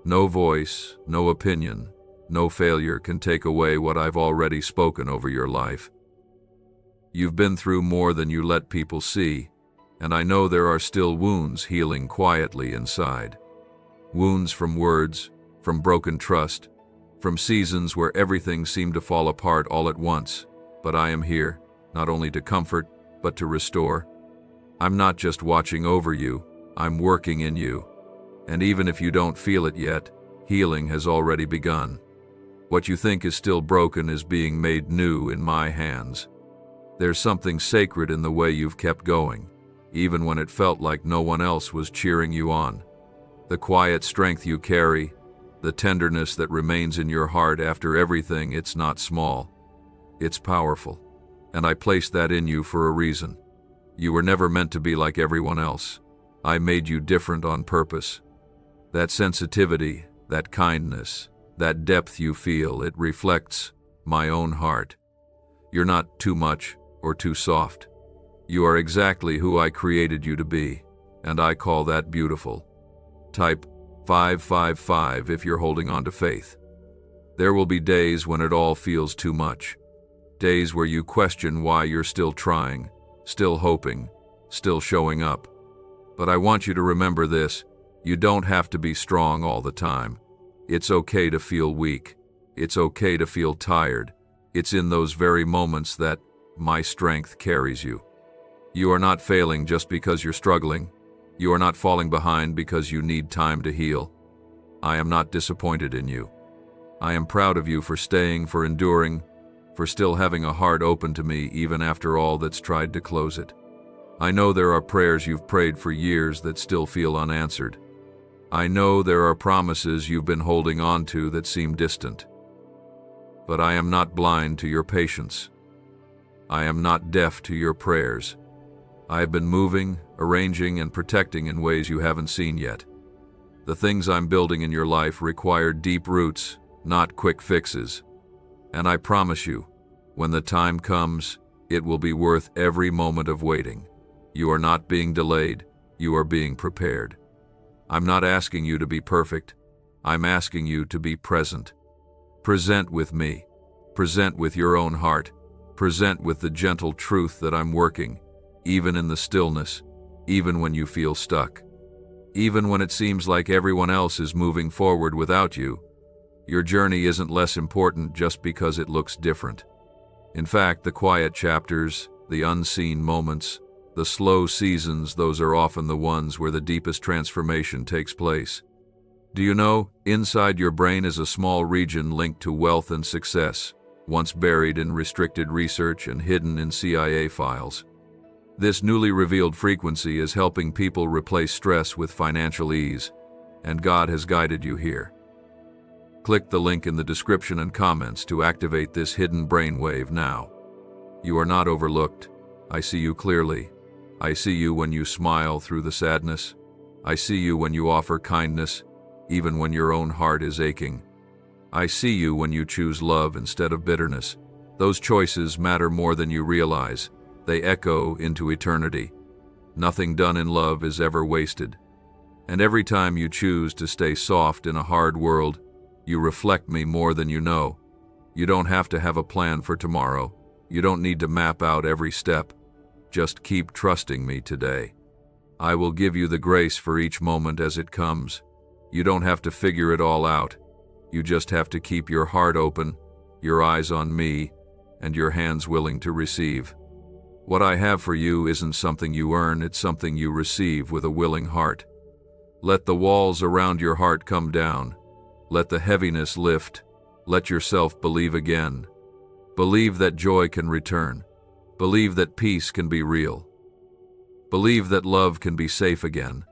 No voice, no opinion, no failure can take away what I've already spoken over your life. You've been through more than you let people see, and I know there are still wounds healing quietly inside. Wounds from words, from broken trust, from seasons where everything seemed to fall apart all at once. But I am here, not only to comfort, but to restore. I'm not just watching over you, I'm working in you. And even if you don't feel it yet, healing has already begun. What you think is still broken is being made new in my hands. There's something sacred in the way you've kept going, even when it felt like no one else was cheering you on. The quiet strength you carry, the tenderness that remains in your heart after everything, it's not small. It's powerful, and I placed that in you for a reason. You were never meant to be like everyone else. I made you different on purpose. That sensitivity, that kindness, that depth you feel, it reflects my own heart. You're not too much or too soft. You are exactly who I created you to be, and I call that beautiful. Type 555 if you're holding on to faith. There will be days when it all feels too much. Days where you question why you're still trying, still hoping, still showing up. But I want you to remember this: you don't have to be strong all the time. It's okay to feel weak. It's okay to feel tired. It's in those very moments that my strength carries you. You are not failing just because you're struggling. You are not falling behind because you need time to heal. I am not disappointed in you. I am proud of you for staying, for enduring, for still having a heart open to me even after all that's tried to close it. I know there are prayers you've prayed for years that still feel unanswered. I know there are promises you've been holding on to that seem distant. But I am not blind to your patience. I am not deaf to your prayers. I have been moving, arranging, and protecting in ways you haven't seen yet. The things I'm building in your life require deep roots, not quick fixes. And I promise you, when the time comes, it will be worth every moment of waiting. You are not being delayed, you are being prepared. I'm not asking you to be perfect, I'm asking you to be present. Present with me. Present with your own heart. Present with the gentle truth that I'm working, even in the stillness, even when you feel stuck. Even when it seems like everyone else is moving forward without you, your journey isn't less important just because it looks different. In fact, the quiet chapters, the unseen moments, the slow seasons, those are often the ones where the deepest transformation takes place. Do you know, inside your brain is a small region linked to wealth and success, once buried in restricted research and hidden in CIA files. This newly revealed frequency is helping people replace stress with financial ease, and God has guided you here. Click the link in the description and comments to activate this hidden brainwave now. You are not overlooked. I see you clearly. I see you when you smile through the sadness. I see you when you offer kindness, even when your own heart is aching. I see you when you choose love instead of bitterness. Those choices matter more than you realize. They echo into eternity. Nothing done in love is ever wasted. And every time you choose to stay soft in a hard world, you reflect me more than you know. You don't have to have a plan for tomorrow. You don't need to map out every step. Just keep trusting me today. I will give you the grace for each moment as it comes. You don't have to figure it all out. You just have to keep your heart open, your eyes on me, and your hands willing to receive. What I have for you isn't something you earn, it's something you receive with a willing heart. Let the walls around your heart come down. Let the heaviness lift. Let yourself believe again. Believe that joy can return. Believe that peace can be real. Believe that love can be safe again.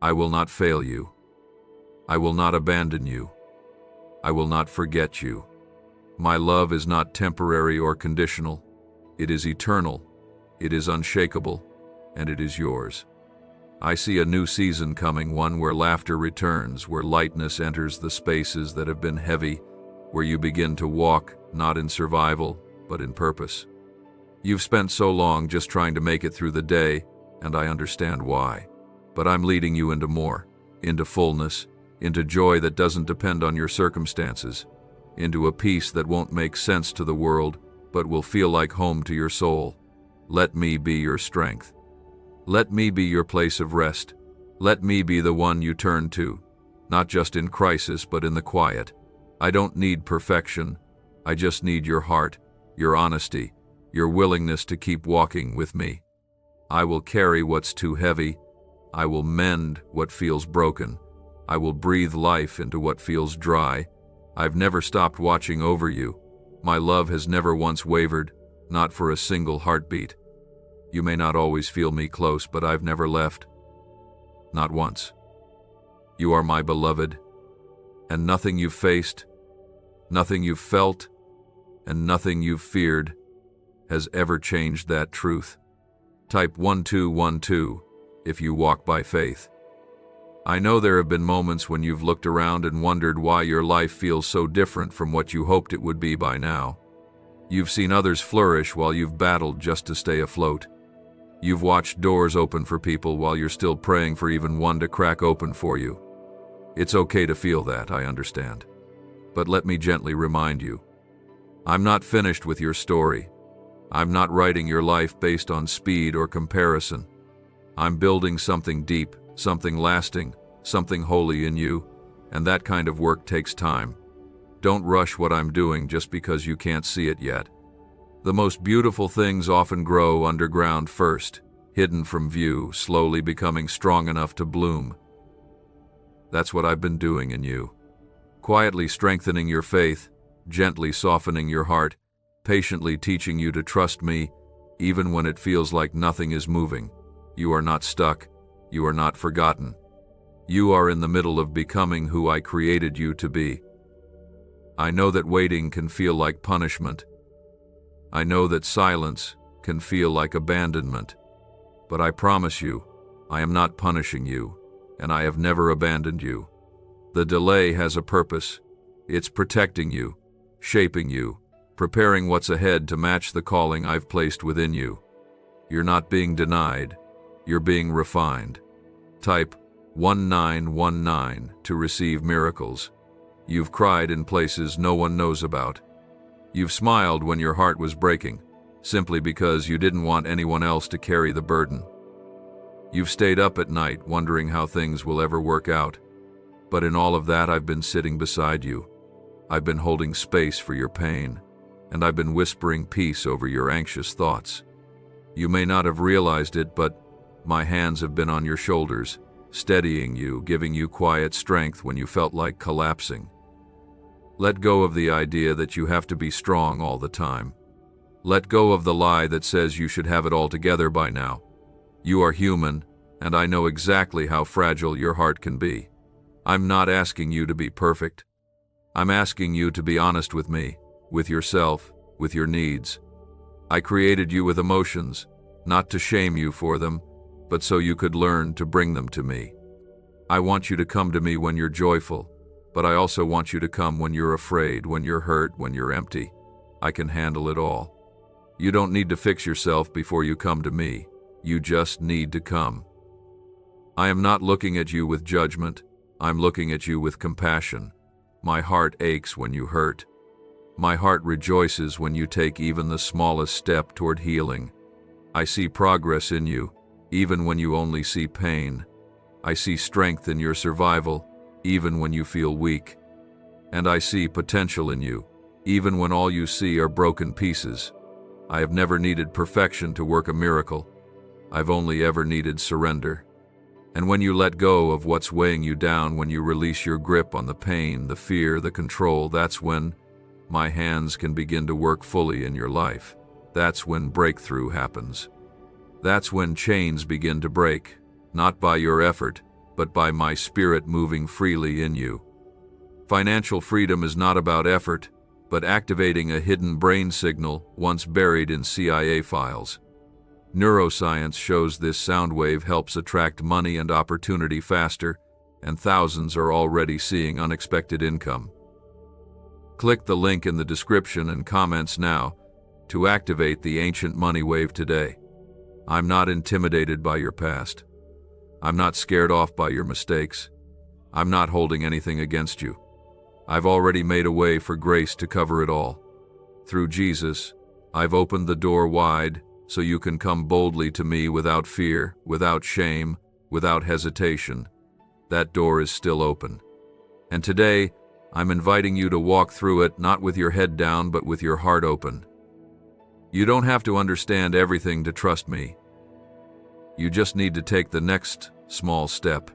I will not fail you. I will not abandon you. I will not forget you. My love is not temporary or conditional. It is eternal, it is unshakable, and it is yours. I see a new season coming, one where laughter returns, where lightness enters the spaces that have been heavy, where you begin to walk, not in survival, but in purpose. You've spent so long just trying to make it through the day, and I understand why. But I'm leading you into more, into fullness, into joy that doesn't depend on your circumstances, into a peace that won't make sense to the world, but will feel like home to your soul. Let me be your strength. Let me be your place of rest. Let me be the one you turn to, not just in crisis, but in the quiet. I don't need perfection. I just need your heart, your honesty, your willingness to keep walking with me. I will carry what's too heavy. I will mend what feels broken. I will breathe life into what feels dry. I've never stopped watching over you. My love has never once wavered, not for a single heartbeat. You may not always feel me close, but I've never left. Not once. You are my beloved, and nothing you've faced, nothing you've felt, and nothing you've feared has ever changed that truth. Type 1212 if you walk by faith. I know there have been moments when you've looked around and wondered why your life feels so different from what you hoped it would be by now. You've seen others flourish while you've battled just to stay afloat. You've watched doors open for people while you're still praying for even one to crack open for you. It's okay to feel that, I understand. But let me gently remind you, I'm not finished with your story. I'm not writing your life based on speed or comparison. I'm building something deep, something lasting, something holy in you, and that kind of work takes time. Don't rush what I'm doing just because you can't see it yet. The most beautiful things often grow underground first, hidden from view, slowly becoming strong enough to bloom. That's what I've been doing in you. Quietly strengthening your faith, gently softening your heart, patiently teaching you to trust me, even when it feels like nothing is moving. You are not stuck. You are not forgotten. You are in the middle of becoming who I created you to be. I know that waiting can feel like punishment, I know that silence can feel like abandonment, but I promise you, I am not punishing you, and I have never abandoned you. The delay has a purpose. It's protecting you, shaping you, preparing what's ahead to match the calling I've placed within you. You're not being denied, you're being refined. Type 1919 to receive miracles. You've cried in places no one knows about. You've smiled when your heart was breaking, simply because you didn't want anyone else to carry the burden. You've stayed up at night wondering how things will ever work out. But in all of that, I've been sitting beside you. I've been holding space for your pain, and I've been whispering peace over your anxious thoughts. You may not have realized it, but my hands have been on your shoulders, steadying you, giving you quiet strength when you felt like collapsing. Let go of the idea that you have to be strong all the time. Let go of the lie that says you should have it all together by now. You are human, and I know exactly how fragile your heart can be. I'm not asking you to be perfect. I'm asking you to be honest with me, with yourself, with your needs. I created you with emotions, not to shame you for them, but so you could learn to bring them to me. I want you to come to me when you're joyful, but I also want you to come when you're afraid, when you're hurt, when you're empty. I can handle it all. You don't need to fix yourself before you come to me. You just need to come. I am not looking at you with judgment. I'm looking at you with compassion. My heart aches when you hurt. My heart rejoices when you take even the smallest step toward healing. I see progress in you, even when you only see pain. I see strength in your survival, even when you feel weak. And I see potential in you, even when all you see are broken pieces. I have never needed perfection to work a miracle. I've only ever needed surrender. And when you let go of what's weighing you down, when you release your grip on the pain, the fear, the control, that's when my hands can begin to work fully in your life. That's when breakthrough happens. That's when chains begin to break, not by your effort, but by my spirit moving freely in you. Financial freedom is not about effort, but activating a hidden brain signal once buried in CIA files. Neuroscience shows this sound wave helps attract money and opportunity faster, and thousands are already seeing unexpected income. Click the link in the description and comments now to activate the ancient money wave today. I'm not intimidated by your past. I'm not scared off by your mistakes. I'm not holding anything against you. I've already made a way for grace to cover it all. Through Jesus, I've opened the door wide so you can come boldly to me without fear, without shame, without hesitation. That door is still open. And today, I'm inviting you to walk through it not with your head down, but with your heart open. You don't have to understand everything to trust me. You just need to take the next small step.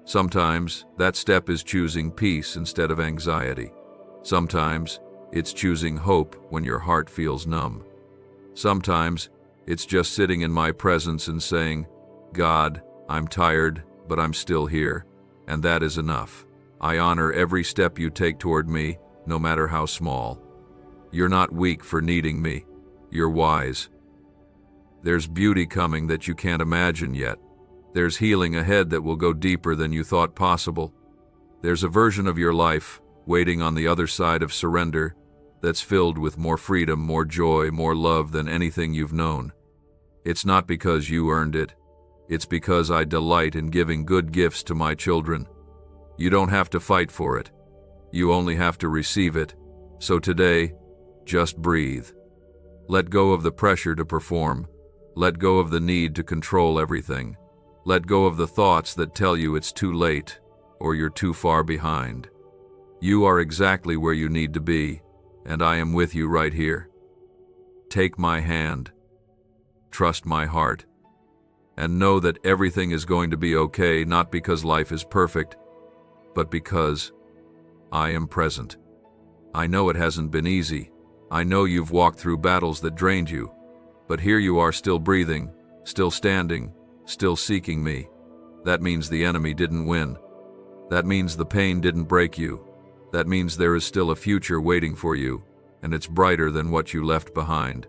Sometimes that step is choosing peace instead of anxiety. Sometimes it's choosing hope when your heart feels numb. Sometimes it's just sitting in my presence and saying, God, I'm tired, but I'm still here, and that is enough. I honor every step you take toward me, no matter how small. You're not weak for needing me. You're wise. There's beauty coming that you can't imagine yet. There's healing ahead that will go deeper than you thought possible. There's a version of your life waiting on the other side of surrender that's filled with more freedom, more joy, more love than anything you've known. It's not because you earned it. It's because I delight in giving good gifts to my children. You don't have to fight for it. You only have to receive it. So today, just breathe. Let go of the pressure to perform. Let go of the need to control everything. Let go of the thoughts that tell you it's too late or you're too far behind. You are exactly where you need to be, and I am with you right here. Take my hand. Trust my heart. And know that everything is going to be okay, not because life is perfect, but because I am present. I know it hasn't been easy. I know you've walked through battles that drained you, but here you are still breathing, still standing, still seeking me. That means the enemy didn't win. That means the pain didn't break you. That means there is still a future waiting for you. and it's brighter than what you left behind.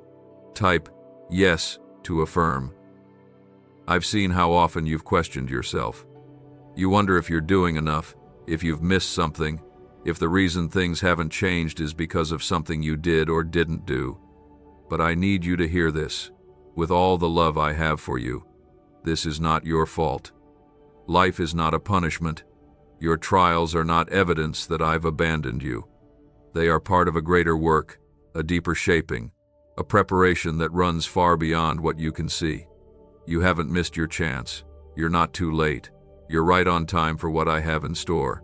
Type yes to affirm. I've seen how often you've questioned yourself. You wonder if you're doing enough, if you've missed something, if the reason things haven't changed is because of something you did or didn't do. But I need you to hear this. With all the love I have for you, this is not your fault. Life is not a punishment. Your trials are not evidence that I've abandoned you. They are part of a greater work, a deeper shaping, a preparation that runs far beyond what you can see. You haven't missed your chance. You're not too late. You're right on time for what I have in store.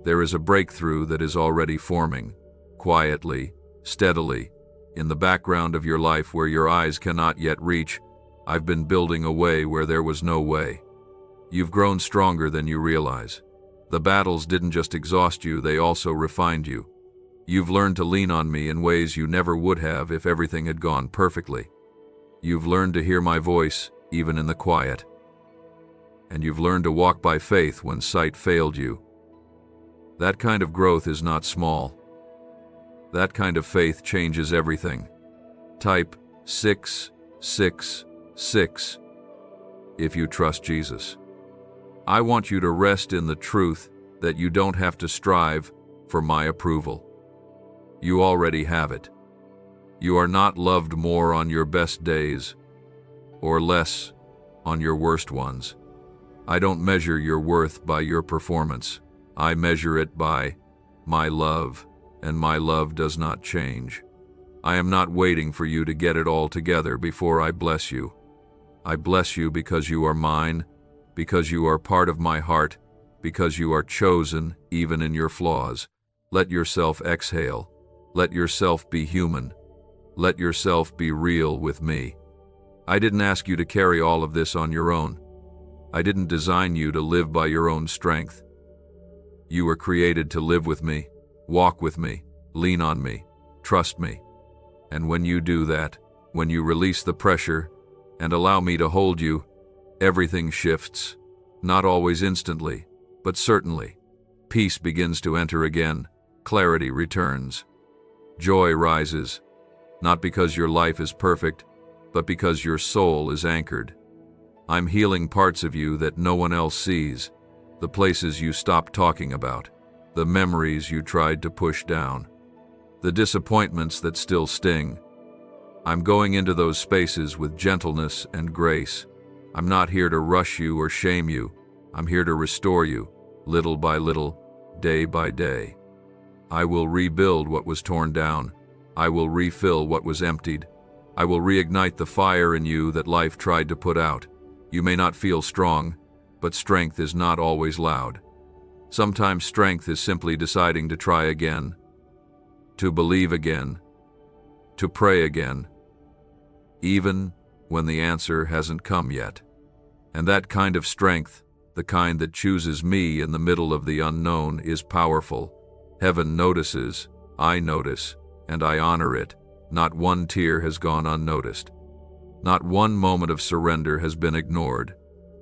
There is a breakthrough that is already forming, quietly, steadily, in the background of your life where your eyes cannot yet reach. I've been building a way where there was no way. You've grown stronger than you realize. The battles didn't just exhaust you, they also refined you. You've learned to lean on me in ways you never would have if everything had gone perfectly. You've learned to hear my voice, even in the quiet. And you've learned to walk by faith when sight failed you. That kind of growth is not small. That kind of faith changes everything. Type 666 if you trust Jesus. I want you to rest in the truth that you don't have to strive for my approval. You already have it. You are not loved more on your best days or less on your worst ones. I don't measure your worth by your performance. I measure it by my love, and my love does not change. I am not waiting for you to get it all together before I bless you. I bless you because you are mine, because you are part of my heart, because you are chosen even in your flaws. Let yourself exhale. Let yourself be human. Let yourself be real with me. I didn't ask you to carry all of this on your own. I didn't design you to live by your own strength. You were created to live with me, walk with me, lean on me, trust me. And when you do that, when you release the pressure and allow me to hold you, everything shifts. Not always instantly, but certainly. Peace begins to enter again. Clarity returns. Joy rises, not because your life is perfect, but because your soul is anchored. I'm healing parts of you that no one else sees, the places you stopped talking about, the memories you tried to push down, the disappointments that still sting. I'm going into those spaces with gentleness and grace. I'm not here to rush you or shame you. I'm here to restore you, little by little, day by day. I will rebuild what was torn down. I will refill what was emptied. I will reignite the fire in you that life tried to put out. You may not feel strong, but strength is not always loud. Sometimes strength is simply deciding to try again, to believe again, to pray again, even when the answer hasn't come yet. And that kind of strength, the kind that chooses me in the middle of the unknown, is powerful. Heaven notices, I notice, and I honor it. Not one tear has gone unnoticed. Not one moment of surrender has been ignored.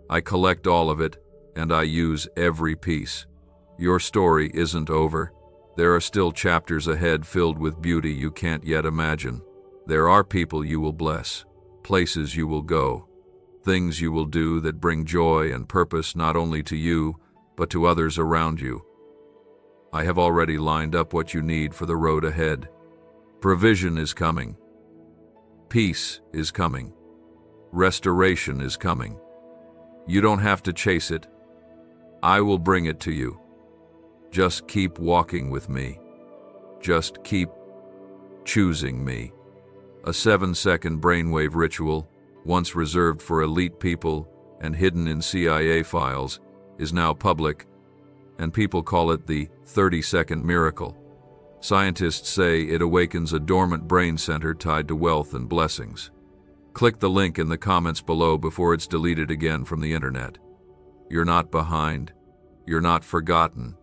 I collect all of it, and I use every piece. Your story isn't over. There are still chapters ahead filled with beauty you can't yet imagine. There are people you will bless, places you will go, things you will do that bring joy and purpose not only to you, but to others around you. I have already lined up what you need for the road ahead. Provision is coming. Peace is coming. Restoration is coming. You don't have to chase it. I will bring it to you. Just keep walking with me. Just keep choosing me. A 7-second brainwave ritual, once reserved for elite people and hidden in CIA files, is now public, and people call it the 30-second miracle. Scientists say it awakens a dormant brain center tied to wealth and blessings. Click the link in the comments below before it's deleted again from the internet. You're not behind. You're not forgotten.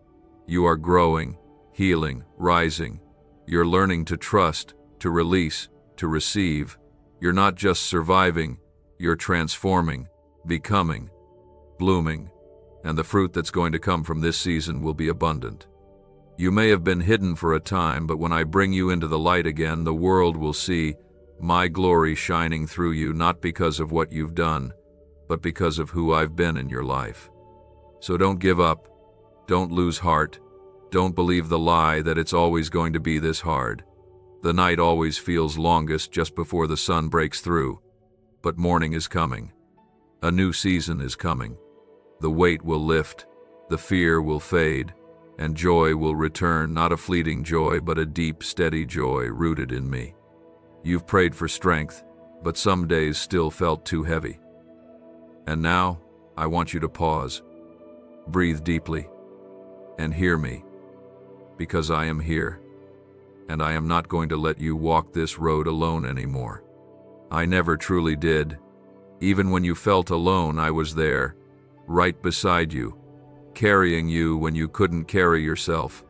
You are growing, healing, rising. You're learning to trust, to release, to receive. You're not just surviving, you're transforming, becoming, blooming, and the fruit that's going to come from this season will be abundant. You may have been hidden for a time, but when I bring you into the light again, the world will see my glory shining through you, not because of what you've done, but because of who I've been in your life. So don't give up. Don't lose heart. Don't believe the lie that it's always going to be this hard. The night always feels longest just before the sun breaks through. But morning is coming. A new season is coming. The weight will lift, the fear will fade, and joy will return, not a fleeting joy, but a deep, steady joy rooted in me. You've prayed for strength, but some days still felt too heavy. And now, I want you to pause, breathe deeply, and hear me, because I am here, and I am not going to let you walk this road alone anymore. I never truly did. Even when you felt alone, I was there, right beside you, carrying you when you couldn't carry yourself.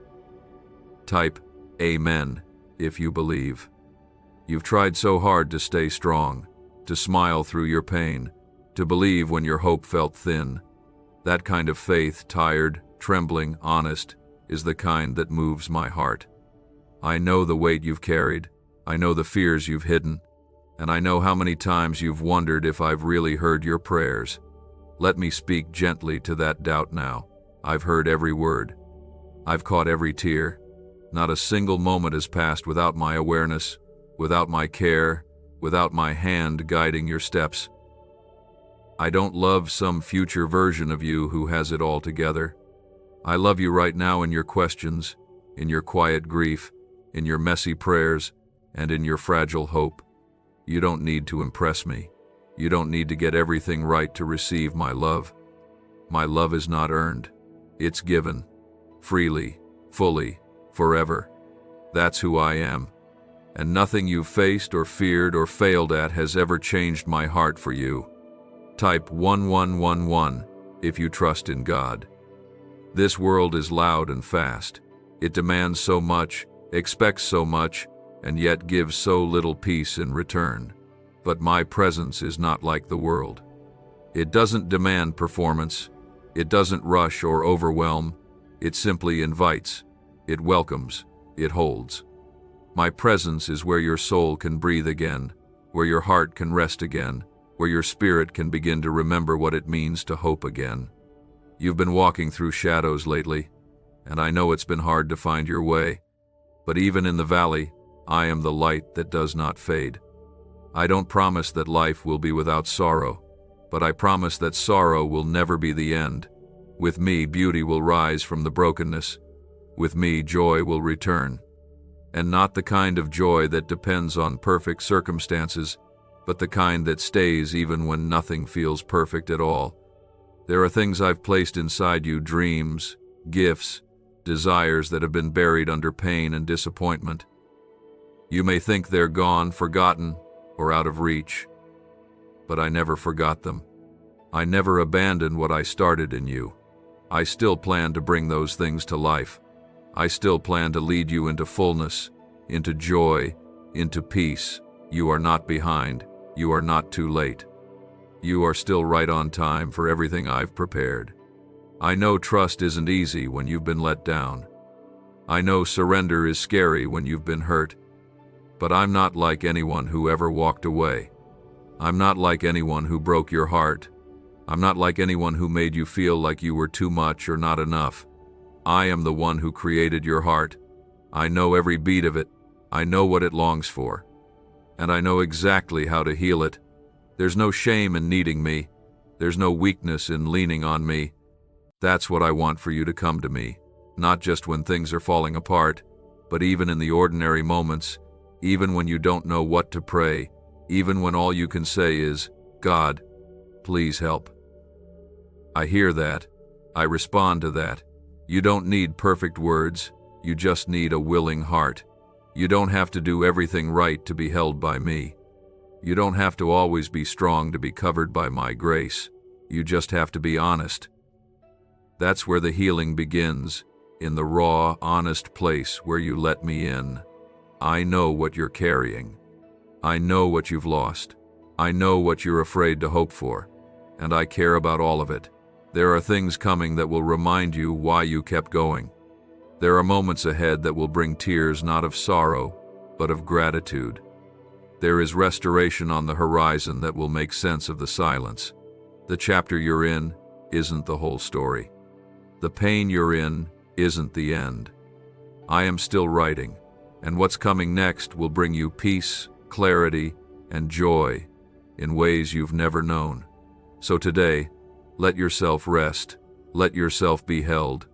Type Amen if you believe. You've tried so hard to stay strong, to smile through your pain, to believe when your hope felt thin. That kind of faith, tired, trembling, honest, is the kind that moves my heart. I know the weight you've carried, I know the fears you've hidden, and I know how many times you've wondered if I've really heard your prayers. Let me speak gently to that doubt now. I've heard every word. I've caught every tear. Not a single moment has passed without my awareness, without my care, without my hand guiding your steps. I don't love some future version of you who has it all together. I love you right now in your questions, in your quiet grief, in your messy prayers, and in your fragile hope. You don't need to impress me. You don't need to get everything right to receive my love. My love is not earned. It's given. Freely, fully, forever. That's who I am. And nothing you've faced or feared or failed at has ever changed my heart for you. Type 1111 if you trust in God. This world is loud and fast. It demands so much, expects so much, and yet gives so little peace in return. But my presence is not like the world. It doesn't demand performance. It doesn't rush or overwhelm. It simply invites. It welcomes. It holds. My presence is where your soul can breathe again, where your heart can rest again, where your spirit can begin to remember what it means to hope again. You've been walking through shadows lately, and I know it's been hard to find your way. But even in the valley, I am the light that does not fade. I don't promise that life will be without sorrow, but I promise that sorrow will never be the end. With me, beauty will rise from the brokenness. With me, joy will return. And not the kind of joy that depends on perfect circumstances, but the kind that stays even when nothing feels perfect at all. There are things I've placed inside you, dreams, gifts, desires that have been buried under pain and disappointment. You may think they're gone, forgotten, or out of reach, but I never forgot them. I never abandoned what I started in you. I still plan to bring those things to life. I still plan to lead you into fullness, into joy, into peace. You are not behind. You are not too late. You are still right on time for everything I've prepared. I know trust isn't easy when you've been let down. I know surrender is scary when you've been hurt. But I'm not like anyone who ever walked away. I'm not like anyone who broke your heart. I'm not like anyone who made you feel like you were too much or not enough. I am the one who created your heart. I know every beat of it. I know what it longs for. And I know exactly how to heal it. There's no shame in needing me. There's no weakness in leaning on me. That's what I want for you to come to me, not just when things are falling apart, but even in the ordinary moments, even when you don't know what to pray, even when all you can say is, God, please help. I hear that. I respond to that. You don't need perfect words. You just need a willing heart. You don't have to do everything right to be held by me. You don't have to always be strong to be covered by my grace. You just have to be honest. That's where the healing begins, in the raw, honest place where you let me in. I know what you're carrying. I know what you've lost. I know what you're afraid to hope for. And I care about all of it. There are things coming that will remind you why you kept going. There are moments ahead that will bring tears not of sorrow, but of gratitude. There is restoration on the horizon that will make sense of the silence. The chapter you're in isn't the whole story. The pain you're in isn't the end. I am still writing, and what's coming next will bring you peace, clarity, and joy in ways you've never known. So today, let yourself rest. Let yourself be held.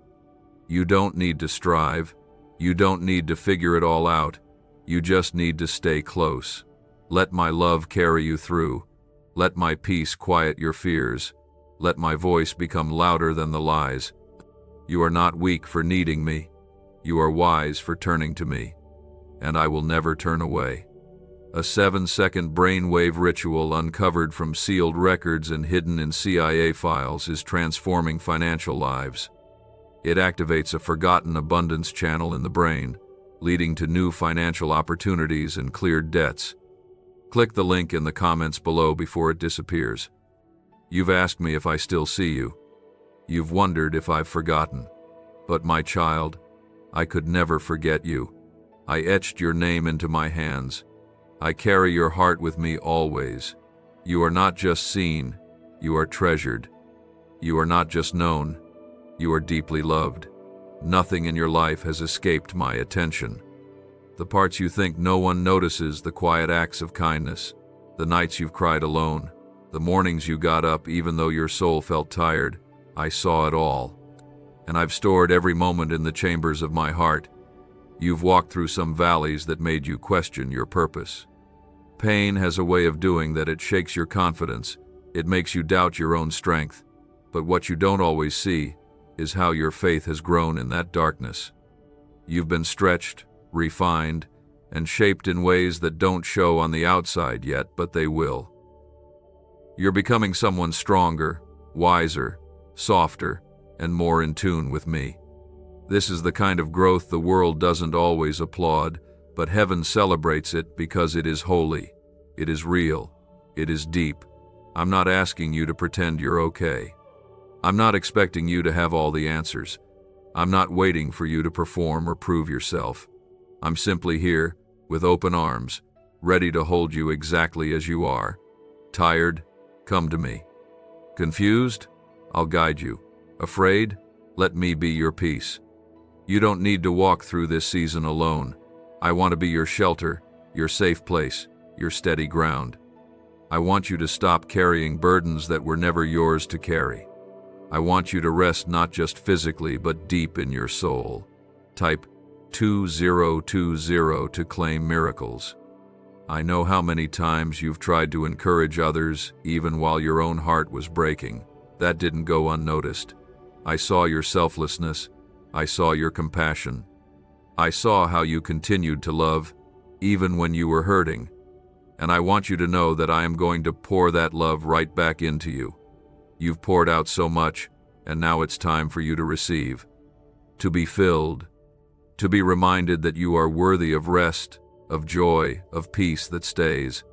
You don't need to strive. You don't need to figure it all out. You just need to stay close. Let my love carry you through. Let my peace quiet your fears. Let my voice become louder than the lies. You are not weak for needing me. You are wise for turning to me. And I will never turn away. A 7-second brainwave ritual uncovered from sealed records and hidden in CIA files is transforming financial lives. It activates a forgotten abundance channel in the brain, leading to new financial opportunities and cleared debts. Click the link in the comments below before it disappears. You've asked me if I still see you. You've wondered if I've forgotten. But my child, I could never forget you. I etched your name into my hands. I carry your heart with me always. You are not just seen, you are treasured. You are not just known, you are deeply loved. Nothing in your life has escaped my attention. The parts you think no one notices, the quiet acts of kindness, the nights you've cried alone, the mornings you got up even though your soul felt tired, I saw it all. And I've stored every moment in the chambers of my heart. You've walked through some valleys that made you question your purpose. Pain has a way of doing that. It shakes your confidence. It makes you doubt your own strength. But what you don't always see is how your faith has grown in that darkness. You've been stretched, refined, and shaped in ways that don't show on the outside yet, but they will. You're becoming someone stronger, wiser, softer, and more in tune with me. This is the kind of growth the world doesn't always applaud, but heaven celebrates it because it is holy, it is real, it is deep. I'm not asking you to pretend you're okay. I'm not expecting you to have all the answers. I'm not waiting for you to perform or prove yourself. I'm simply here, with open arms, ready to hold you exactly as you are. Tired? Come to me. Confused? I'll guide you. Afraid? Let me be your peace. You don't need to walk through this season alone. I want to be your shelter, your safe place, your steady ground. I want you to stop carrying burdens that were never yours to carry. I want you to rest not just physically but deep in your soul. Type 2020 to claim miracles. I know how many times you've tried to encourage others even while your own heart was breaking. That didn't go unnoticed. I saw your selflessness. I saw your compassion. I saw how you continued to love, even when you were hurting. And I want you to know that I am going to pour that love right back into you. You've poured out so much, and now it's time for you to receive. To be filled. To be reminded that you are worthy of rest, of joy, of peace that stays.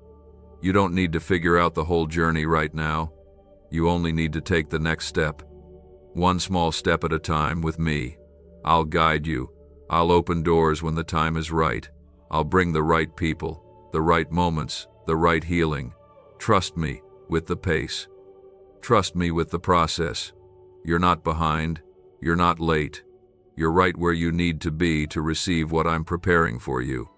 You don't need to figure out the whole journey right now. You only need to take the next step. One small step at a time with me. I'll guide you. I'll open doors when the time is right. I'll bring the right people, the right moments, the right healing. Trust me with the pace. Trust me with the process. You're not behind. You're not late. You're right where you need to be to receive what I'm preparing for you.